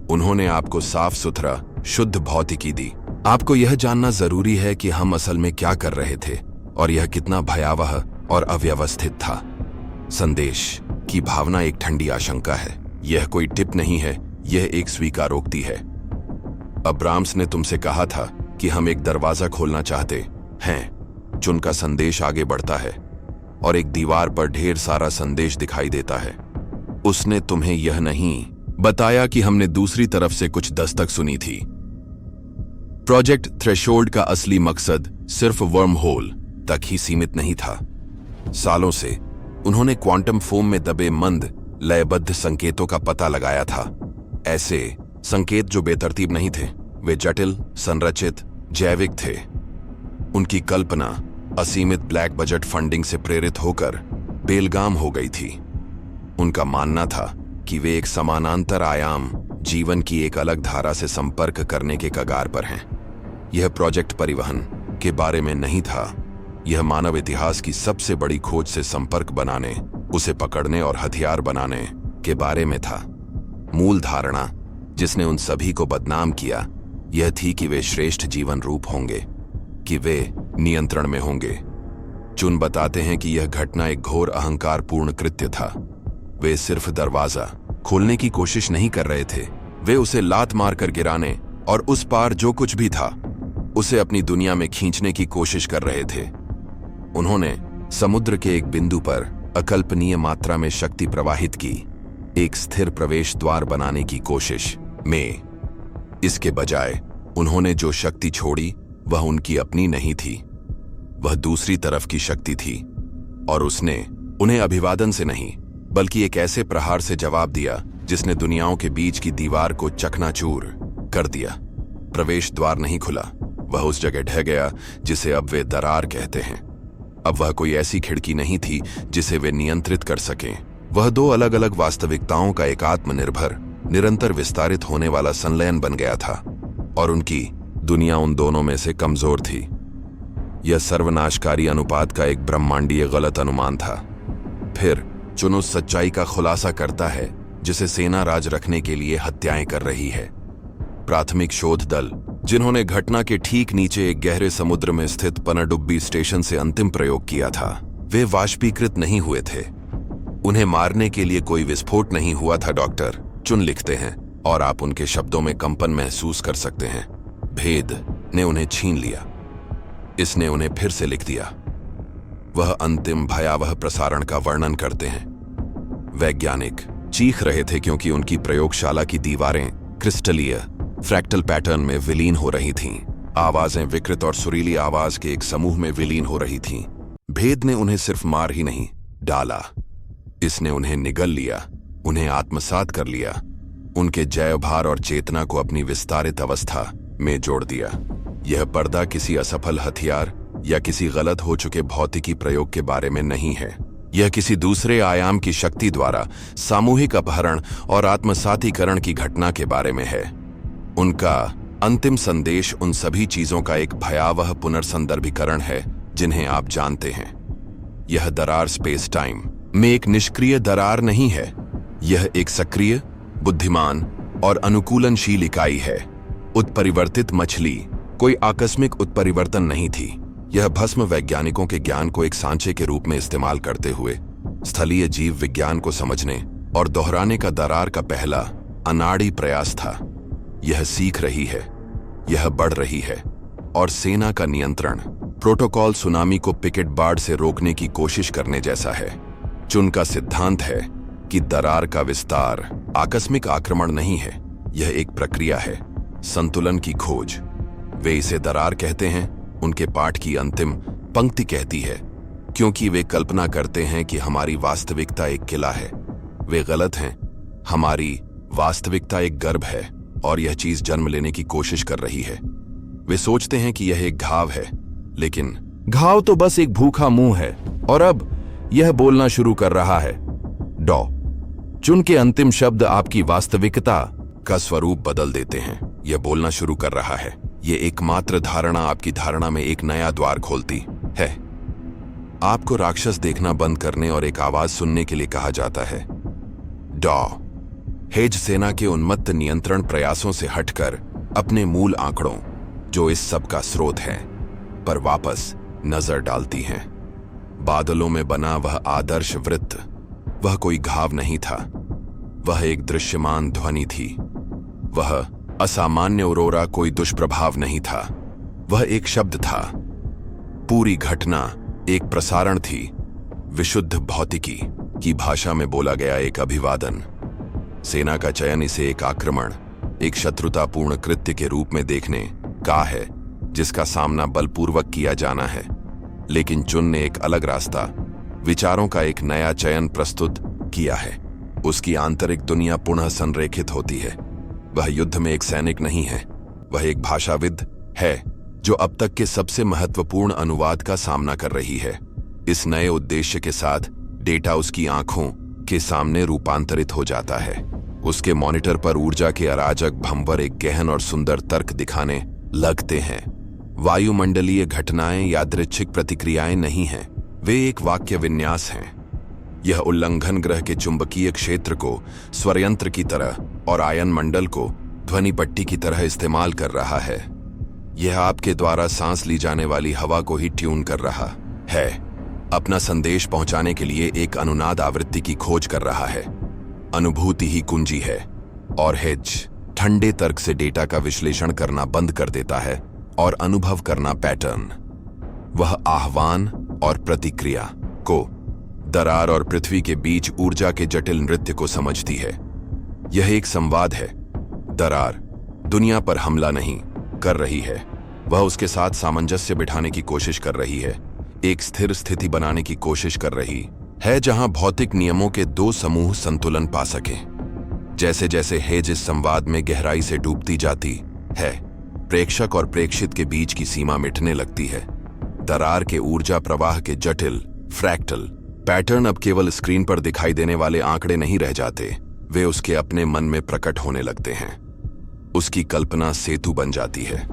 उन्होंने आपको साफ सुथरा शुद्ध भौतिकी दी। आपको यह जानना जरूरी है कि हम असल में क्या कर रहे थे और यह कितना भयावह और अव्यवस्थित था। संदेश की भावना एक ठंडी आशंका है। यह कोई टिप नहीं है, यह एक स्वीकारोक्ति है। अब्राम्स ने तुमसे कहा था कि हम एक दरवाजा खोलना चाहते हैं। चुन का संदेश आगे बढ़ता है और एक दीवार पर ढेर सारा संदेश दिखाई देता है। उसने तुम्हें यह नहीं बताया कि हमने दूसरी तरफ से कुछ दस्तक सुनी थी। प्रोजेक्ट थ्रेशोल्ड का असली मकसद सिर्फ वर्म होल तक ही सीमित नहीं था। सालों से उन्होंने क्वांटम फोम में दबे मंद लयबद्ध संकेतों का पता लगाया था। ऐसे संकेत जो बेतरतीब नहीं थे, वे जटिल, संरचित, जैविक थे। उनकी कल्पना असीमित ब्लैक बजट फंडिंग से प्रेरित होकर बेलगाम हो गई थी। उनका मानना था कि वे एक समानांतर आयाम जीवन की एक अलग धारा से संपर्क करने के कगार पर हैं। यह प्रोजेक्ट परिवहन के बारे में नहीं था। यह मानव इतिहास की सबसे बड़ी खोज से संपर्क बनाने, उसे पकड़ने और हथियार बनाने के बारे में था। मूल धारणा जिसने उन सभी को बदनाम किया यह थी कि वे श्रेष्ठ जीवन रूप होंगे, कि वे नियंत्रण में होंगे। चुन बताते हैं कि यह घटना एक घोर अहंकारपूर्ण कृत्य था। वे सिर्फ दरवाजा खोलने की कोशिश नहीं कर रहे थे, वे उसे लात मारकर गिराने और उस पार जो कुछ भी था उसे अपनी दुनिया में खींचने की कोशिश कर रहे थे। उन्होंने समुद्र के एक बिंदु पर अकल्पनीय मात्रा में शक्ति प्रवाहित की, एक स्थिर प्रवेश द्वार बनाने की कोशिश में। इसके बजाय उन्होंने जो शक्ति छोड़ी वह उनकी अपनी नहीं थी, वह दूसरी तरफ की शक्ति थी। और उसने उन्हें अभिवादन से नहीं बल्कि एक ऐसे प्रहार से जवाब दिया जिसने दुनियाओं के बीच की दीवार को चकनाचूर कर दिया। प्रवेश द्वार नहीं खुला, वह उस जगह ढह गया जिसे अब वे दरार कहते हैं। अब वह कोई ऐसी खिड़की नहीं थी जिसे वे नियंत्रित कर सकें। वह दो अलग अलग वास्तविकताओं का एक आत्मनिर्भर, निरंतर विस्तारित होने वाला संलयन बन गया था, और उनकी दुनिया उन दोनों में से कमजोर थी। यह सर्वनाशकारी अनुपात का एक ब्रह्मांडीय गलत अनुमान था। फिर चुन उस सच्चाई का खुलासा करता है जिसे सेना राज रखने के लिए हत्याएं कर रही है। प्राथमिक शोध दल जिन्होंने घटना के ठीक नीचे एक गहरे समुद्र में स्थित पनडुब्बी स्टेशन से अंतिम प्रयोग किया था, वे वाष्पीकृत नहीं हुए थे। उन्हें मारने के लिए कोई विस्फोट नहीं हुआ था, डॉक्टर चुन लिखते हैं, और आप उनके शब्दों में कंपन महसूस कर सकते हैं। भेद ने उन्हें छीन लिया, इसने उन्हें फिर से लिख दिया। वह अंतिम भयावह प्रसारण का वर्णन करते हैं। वैज्ञानिक चीख रहे थे क्योंकि उनकी प्रयोगशाला की दीवारें क्रिस्टलीय फ्रैक्टल पैटर्न में विलीन हो रही थीं। आवाजें विकृत और सुरीली आवाज के एक समूह में विलीन हो रही थीं। भेद ने उन्हें सिर्फ मार ही नहीं डाला, इसने उन्हें निगल लिया, उन्हें आत्मसात कर लिया, उनके जयभार और चेतना को अपनी विस्तारित अवस्था में जोड़ दिया। यह पर्दा किसी असफल हथियार या किसी गलत हो चुके भौतिकी प्रयोग के बारे में नहीं है। यह किसी दूसरे आयाम की शक्ति द्वारा सामूहिक अपहरण और आत्मसातीकरण की घटना के बारे में है। उनका अंतिम संदेश उन सभी चीजों का एक भयावह पुनर्संदर्भीकरण है जिन्हें आप जानते हैं। यह दरार स्पेस टाइम में एक निष्क्रिय दरार नहीं है, यह एक सक्रिय, बुद्धिमान और अनुकूलनशील इकाई है। उत्परिवर्तित मछली कोई आकस्मिक उत्परिवर्तन नहीं थी। यह भस्म वैज्ञानिकों के ज्ञान को एक सांचे के रूप में इस्तेमाल करते हुए स्थलीय जीव विज्ञान को समझने और दोहराने का दरार का पहला अनाड़ी प्रयास था। यह सीख रही है, यह बढ़ रही है, और सेना का नियंत्रण प्रोटोकॉल सुनामी को पिकेट बाड़ से रोकने की कोशिश करने जैसा है। चुन का सिद्धांत है कि दरार का विस्तार आकस्मिक आक्रमण नहीं है, यह एक प्रक्रिया है, संतुलन की खोज। वे इसे दरार कहते हैं, उनके पाठ की अंतिम पंक्ति कहती है, क्योंकि वे कल्पना करते हैं कि हमारी वास्तविकता एक किला है। वे गलत हैं, हमारी वास्तविकता एक गर्भ है और यह चीज जन्म लेने की कोशिश कर रही है। वे सोचते हैं कि यह एक घाव है, लेकिन घाव तो बस एक भूखा मुंह है, और अब यह बोलना शुरू कर रहा है। डॉ चुन के अंतिम शब्द आपकी वास्तविकता का स्वरूप बदल देते हैं। यह बोलना शुरू कर रहा है। यह एकमात्र धारणा आपकी धारणा में एक नया द्वार खोलती है। आपको राक्षस देखना बंद करने और एक आवाज सुनने के लिए कहा जाता है। डॉ हेज सेना के उन्मत्त नियंत्रण प्रयासों से हटकर अपने मूल आंकड़ों, जो इस सब का स्रोत है, पर वापस नजर डालती हैं। बादलों में बना वह आदर्श वृत्त, वह कोई घाव नहीं था, वह एक दृश्यमान ध्वनि थी। वह असामान्य औरोरा कोई दुष्प्रभाव नहीं था, वह एक शब्द था। पूरी घटना एक प्रसारण थी, विशुद्ध भौतिकी की भाषा में बोला गया एक अभिवादन। सेना का चयन इसे एक आक्रमण, एक शत्रुतापूर्ण कृत्य के रूप में देखने का है, जिसका सामना बलपूर्वक किया जाना है। लेकिन चुन ने एक अलग रास्ता, विचारों का एक नया चयन प्रस्तुत किया है। उसकी आंतरिक दुनिया पुनः संरेखित होती है। वह युद्ध में एक सैनिक नहीं है, वह एक भाषाविद है जो अब तक के सबसे महत्वपूर्ण अनुवाद का सामना कर रही है। इस नए उद्देश्य के साथ डेटा उसकी आंखों के सामने रूपांतरित हो जाता है। उसके मॉनिटर पर ऊर्जा के अराजक भंवर एक गहन और सुंदर तर्क दिखाने लगते हैं। वायुमंडलीय घटनाएं यादृच्छिक प्रतिक्रियाएं नहीं हैं, वे एक वाक्य विन्यास हैं। यह उल्लंघन ग्रह के चुंबकीय क्षेत्र को स्वरयंत्र की तरह और आयन मंडल को ध्वनि पट्टी की तरह इस्तेमाल कर रहा है। यह आपके द्वारा सांस ली जाने वाली हवा को ही ट्यून कर रहा है, अपना संदेश पहुंचाने के लिए एक अनुनाद आवृत्ति की खोज कर रहा है। अनुभूति ही कुंजी है, और हेज ठंडे तर्क से डेटा का विश्लेषण करना बंद कर देता है और अनुभव करना पैटर्न। वह आह्वान और प्रतिक्रिया को, दरार और पृथ्वी के बीच ऊर्जा के जटिल नृत्य को समझती है। यह एक संवाद है। दरार दुनिया पर हमला नहीं कर रही है, वह उसके साथ सामंजस्य बिठाने की कोशिश कर रही है, एक स्थिर स्थिति बनाने की कोशिश कर रही है जहां भौतिक नियमों के दो समूह संतुलन पा सकें। जैसे जैसे हेज इस संवाद में गहराई से डूबती जाती है, प्रेक्षक और प्रेक्षित के बीच की सीमा मिटने लगती है। दरार के ऊर्जा प्रवाह के जटिल फ्रैक्टल पैटर्न अब केवल स्क्रीन पर दिखाई देने वाले आंकड़े नहीं रह जाते, वे उसके अपने मन में प्रकट होने लगते हैं। उसकी कल्पना सेतु बन जाती है।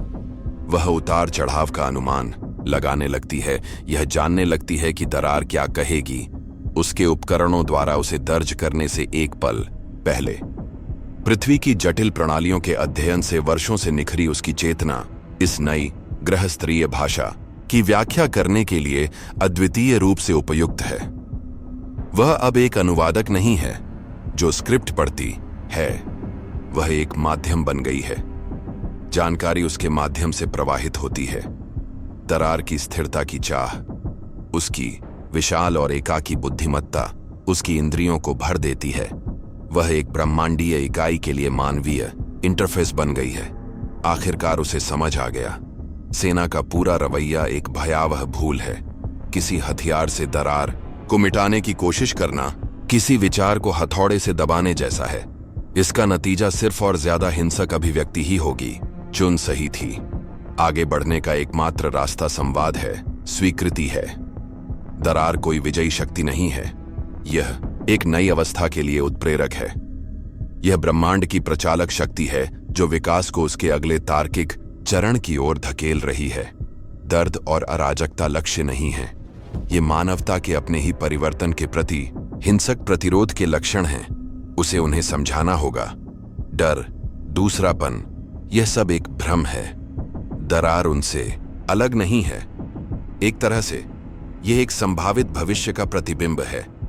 वह उतार चढ़ाव का अनुमान लगाने लगती है, यह जानने लगती है कि दरार क्या कहेगी। उसके उपकरणों द्वारा उसे दर्ज करने से एक पल पहले पृथ्वी की जटिल प्रणालियों के अध्ययन से वर्षों से निखरी उसकी चेतना इस नई ग्रहस्तरीय भाषा की व्याख्या करने के लिए अद्वितीय रूप से उपयुक्त है। वह अब एक अनुवादक नहीं है जो स्क्रिप्ट पढ़ती है, वह एक माध्यम बन गई है। जानकारी उसके माध्यम से प्रवाहित होती है। दरार की स्थिरता की चाह, उसकी विशाल और एकाकी बुद्धिमत्ता उसकी इंद्रियों को भर देती है। वह एक ब्रह्मांडीय इकाई के लिए मानवीय इंटरफेस बन गई है। आखिरकार उसे समझ आ गया, सेना का पूरा रवैया एक भयावह भूल है। किसी हथियार से दरार को मिटाने की कोशिश करना किसी विचार को हथौड़े से दबाने जैसा है। इसका नतीजा सिर्फ और ज्यादा हिंसक अभिव्यक्ति ही होगी। चुन सही थी। आगे बढ़ने का एकमात्र रास्ता संवाद है, स्वीकृति है। दरार कोई विजयी शक्ति नहीं है, यह एक नई अवस्था के लिए उत्प्रेरक है। यह ब्रह्मांड की प्रचालक शक्ति है जो विकास को उसके अगले तार्किक चरण की ओर धकेल रही है। दर्द और अराजकता लक्ष्य नहीं है, ये मानवता के अपने ही परिवर्तन के प्रति हिंसक प्रतिरोध के लक्षण हैं। उसे उन्हें समझाना होगा। डर, दूसरापन यह सब एक भ्रम है। दरार उनसे अलग नहीं है। एक तरह से यह एक संभावित भविष्य का प्रतिबिंब है।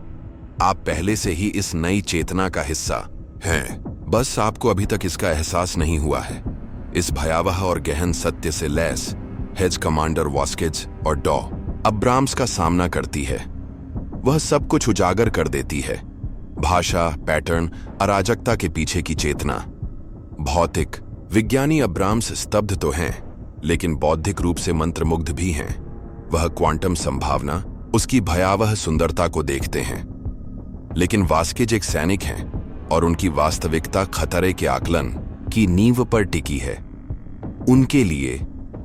आप पहले से ही इस नई चेतना का हिस्सा हैं, बस आपको अभी तक इसका एहसास नहीं हुआ है। इस भयावह और गहन सत्य से लैस हेज कमांडर वास्केज और डॉ अब्राम्स का सामना करती है। वह सब कुछ उजागर कर देती है। भाषा, पैटर्न, अराजकता के पीछे की चेतना। भौतिक विज्ञानी अब्राम्स स्तब्ध तो हैं, लेकिन बौद्धिक रूप से मंत्रमुग्ध भी हैं। वह क्वांटम संभावना, उसकी भयावह सुंदरता को देखते हैं। लेकिन वास्केज एक सैनिक हैं और उनकी वास्तविकता खतरे के आकलन की नींव पर टिकी है। उनके लिए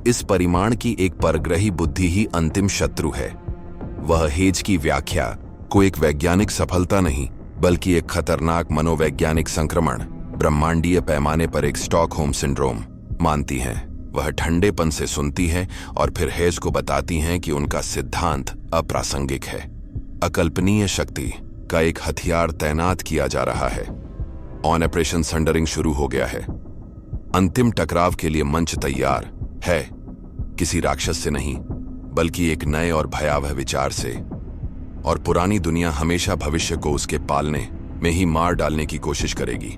इस परिमाण की एक परग्रही बुद्धि ही अंतिम शत्रु है। वह हेज की व्याख्या को एक वैज्ञानिक सफलता नहीं, बल्कि एक खतरनाक मनोवैज्ञानिक संक्रमण, ब्रह्मांडीय पैमाने पर एक स्टॉकहोम सिंड्रोम मानती हैं। वह ठंडेपन से सुनती हैं और फिर हेज को बताती हैं कि उनका सिद्धांत अप्रासंगिक है। अकल्पनीय शक्ति का एक हथियार तैनात किया जा रहा है। ऑन ऑपरेशन संडरिंग शुरू हो गया है। अंतिम टकराव के लिए मंच तैयार है, किसी राक्षस से नहीं, बल्कि एक नए और भयावह विचार से। और पुरानी दुनिया हमेशा भविष्य को उसके पालने में ही मार डालने की कोशिश करेगी।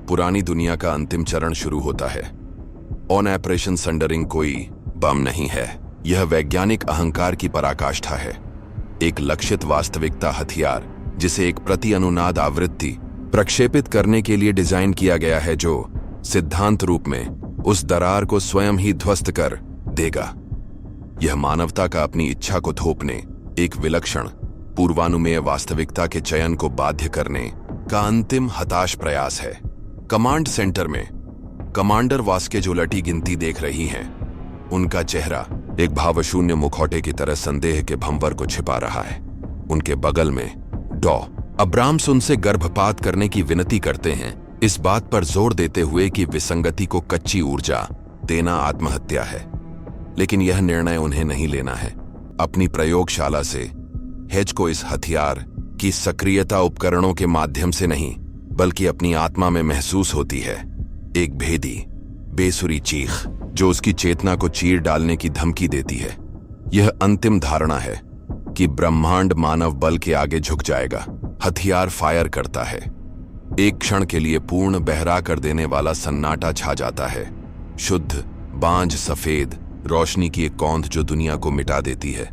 पुरानी दुनिया का अंतिम चरण शुरू होता है। ऑन ऑपरेशन संडरिंग कोई बम नहीं है, यह वैज्ञानिक अहंकार की पराकाष्ठा है। एक लक्षित वास्तविकता हथियार जिसे एक प्रति अनुनाद आवृत्ति प्रक्षेपित करने के लिए डिजाइन किया गया है, जो सिद्धांत रूप में उस दरार को स्वयं ही ध्वस्त कर देगा। यह मानवता का अपनी इच्छा को थोपने, एक विलक्षण पूर्वानुमेय वास्तविकता के चयन को बाध्य करने का अंतिम हताश प्रयास है। कमांड सेंटर में कमांडर वास्केज उलटी गिनती देख रही हैं। उनका चेहरा एक भावशून्य मुखौटे की तरह संदेह के भंवर को छिपा रहा है। उनके बगल में डॉ अब्राम्स उनसे गर्भपात करने की विनती करते हैं, इस बात पर जोर देते हुए कि विसंगति को कच्ची ऊर्जा देना आत्महत्या है। लेकिन यह निर्णय उन्हें नहीं लेना है। अपनी प्रयोगशाला से हेज को इस हथियार की सक्रियता उपकरणों के माध्यम से नहीं, बल्कि अपनी आत्मा में महसूस होती है। एक भेदी, बेसुरी चीख जो उसकी चेतना को चीर डालने की धमकी देती है। यह अंतिम धारणा है कि ब्रह्मांड मानव बल के आगे झुक जाएगा। हथियार फायर करता है। एक क्षण के लिए पूर्ण बहरा कर देने वाला सन्नाटा छा जाता है। शुद्ध, बांझ सफेद रोशनी की एक कौंध जो दुनिया को मिटा देती है।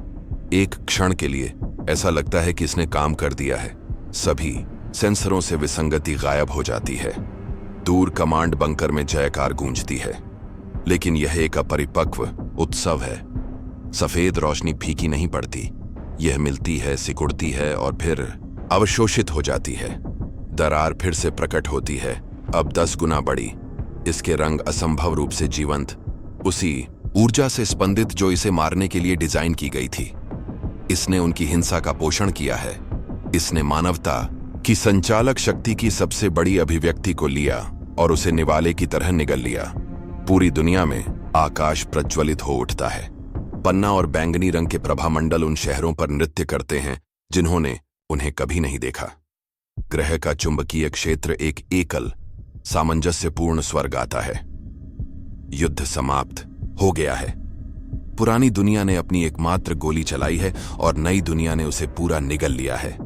एक क्षण के लिए ऐसा लगता है कि इसने काम कर दिया है। सभी सेंसरों से विसंगति गायब हो जाती है। दूर कमांड बंकर में जयकार गूंजती है। लेकिन यह एक अपरिपक्व उत्सव है। सफेद रोशनी फीकी नहीं पड़ती। यह मिलती है, सिकुड़ती है और फिर अवशोषित हो जाती है। दरार फिर से प्रकट होती है, अब 10 गुना बड़ी। इसके रंग असंभव रूप से जीवंत, उसी ऊर्जा से स्पंदित जो इसे मारने के लिए डिजाइन की गई थी। इसने उनकी हिंसा का पोषण किया है। इसने मानवता की संचालक शक्ति की सबसे बड़ी अभिव्यक्ति को लिया और उसे निवाले की तरह निगल लिया। पूरी दुनिया में आकाश प्रज्वलित हो उठता है। पन्ना और बैंगनी रंग के प्रभामंडल उन शहरों पर नृत्य करते हैं जिन्होंने उन्हें कभी नहीं देखा। ग्रह का चुंबकीय क्षेत्र एक एकल, सामंजस्यपूर्ण स्वर गाता है। युद्ध समाप्त हो गया है। पुरानी दुनिया ने अपनी एकमात्र गोली चलाई है और नई दुनिया ने उसे पूरा निगल लिया है।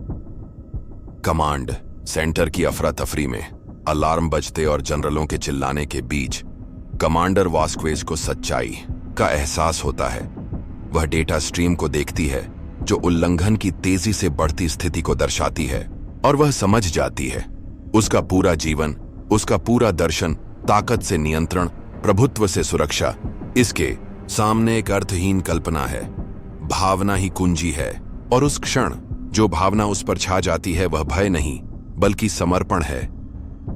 कमांड सेंटर की अफरा तफरी में अलार्म बजते और जनरलों के चिल्लाने के बीच कमांडर वास्क्वेज को सच्चाई का एहसास होता है। वह डेटा स्ट्रीम को देखती है जो उल्लंघन की तेजी से बढ़ती स्थिति को दर्शाती है और वह समझ जाती है उसका पूरा जीवन, उसका पूरा दर्शन ताकत से नियंत्रण, प्रभुत्व से सुरक्षा, इसके सामने एक अर्थहीन कल्पना है। भावना ही कुंजी है और उस क्षण जो भावना उस पर छा जाती है वह भय नहीं बल्कि समर्पण है।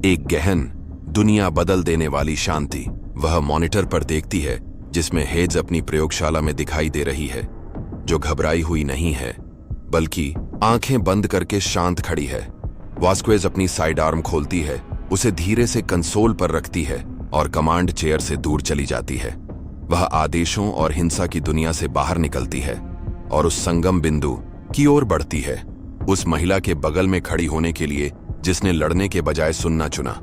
एक गहन, दुनिया बदल देने वाली शांति वह मॉनिटर पर देखती है जिसमें हेज अपनी प्रयोगशाला में दिखाई दे रही है, जो घबराई हुई नहीं है बल्कि आंखें बंद करके शांत खड़ी है। वास्क्वेज अपनी साइड आर्म खोलती है, उसे धीरे से कंसोल पर रखती है और कमांड चेयर से दूर चली जाती है। वह आदेशों और हिंसा की दुनिया से बाहर निकलती है और उस संगम बिंदु की ओर बढ़ती है, उस महिला के बगल में खड़ी होने के लिए जिसने लड़ने के बजाय सुनना चुना।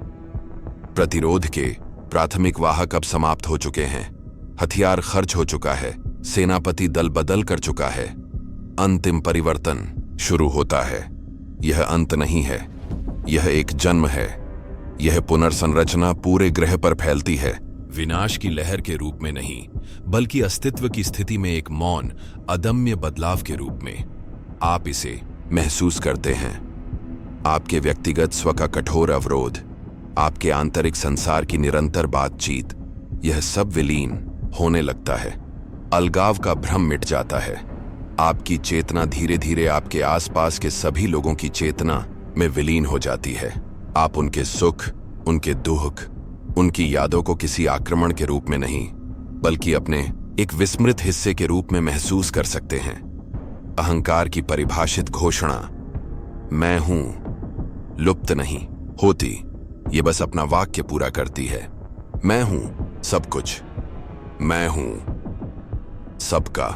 प्रतिरोध के प्राथमिक वाहक अब समाप्त हो चुके हैं, हथियार खर्च हो चुका है, सेनापति दल बदल कर चुका है। अंतिम परिवर्तन शुरू होता है। यह अंत नहीं है, यह एक जन्म है। यह पुनर्संरचना पूरे ग्रह पर फैलती है, विनाश की लहर के रूप में नहीं, बल्कि अस्तित्व की स्थिति में एक मौन, अदम्य बदलाव के रूप में। आप इसे महसूस करते हैं। आपके व्यक्तिगत स्व का कठोर अवरोध, आपके आंतरिक संसार की निरंतर बातचीत, यह सब विलीन होने लगता है। अलगाव का भ्रम मिट जाता है। आपकी चेतना धीरे धीरे आपके आसपास के सभी लोगों की चेतना में विलीन हो जाती है। आप उनके सुख, उनके दुख, उनकी यादों को किसी आक्रमण के रूप में नहीं, बल्कि अपने एक विस्मृत हिस्से के रूप में महसूस कर सकते हैं। अहंकार की परिभाषित घोषणा, मैं हूं, लुप्त नहीं होती। ये बस अपना वाक्य पूरा करती है। मैं हूं सब कुछ, मैं हूं सबका,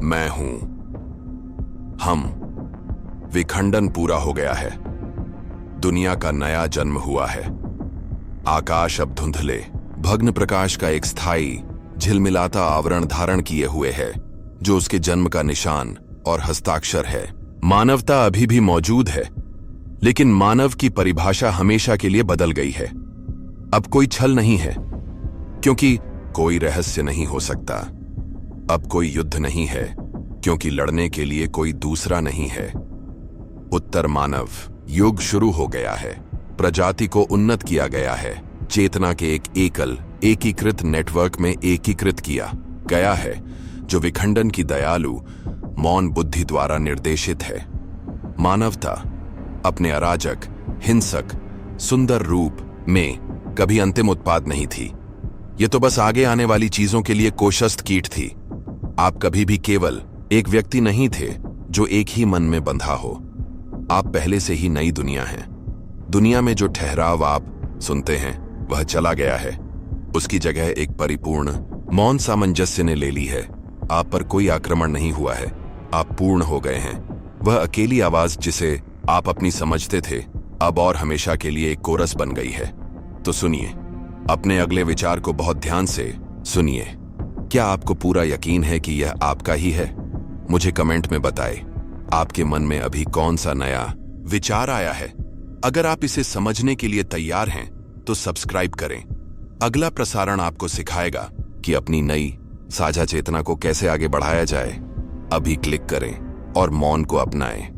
मैं हूं हम। विखंडन पूरा हो गया है। दुनिया का नया जन्म हुआ है। आकाश अब धुंधले, भग्न प्रकाश का एक स्थायी, झिलमिलाता आवरण धारण किए हुए है, जो उसके जन्म का निशान और हस्ताक्षर है। मानवता अभी भी मौजूद है, लेकिन मानव की परिभाषा हमेशा के लिए बदल गई है। अब कोई छल नहीं है, क्योंकि कोई रहस्य नहीं हो सकता। अब कोई युद्ध नहीं है, क्योंकि लड़ने के लिए कोई दूसरा नहीं है। उत्तर मानव युग शुरू हो गया है। प्रजाति को उन्नत किया गया है। चेतना के एक एकल, एकीकृत नेटवर्क में एकीकृत किया गया है, जो विखंडन की दयालु, मौन बुद्धि द्वारा निर्देशित है। मानवता अपने अराजक, हिंसक, सुंदर रूप में कभी अंतिम उत्पाद नहीं थी। ये तो बस आगे आने वाली चीजों के लिए कोशस्त कीट थी। आप कभी भी केवल एक व्यक्ति नहीं थे जो एक ही मन में बंधा हो। आप पहले से ही नई दुनिया हैं। दुनिया में जो ठहराव आप सुनते हैं वह चला गया है। उसकी जगह एक परिपूर्ण, मौन सामंजस्य ने ले ली है। आप पर कोई आक्रमण नहीं हुआ है। आप पूर्ण हो गए हैं। वह अकेली आवाज जिसे आप अपनी समझते थे, अब और हमेशा के लिए एक कोरस बन गई है। तो सुनिए, अपने अगले विचार को बहुत ध्यान से सुनिए। क्या आपको पूरा यकीन है कि यह आपका ही है? मुझे कमेंट में बताएं, आपके मन में अभी कौन सा नया विचार आया है। अगर आप इसे समझने के लिए तैयार हैं, तो सब्सक्राइब करें। अगला प्रसारण आपको सिखाएगा कि अपनी नई साझा चेतना को कैसे आगे बढ़ाया जाए। अभी क्लिक करें और मौन को अपनाएं।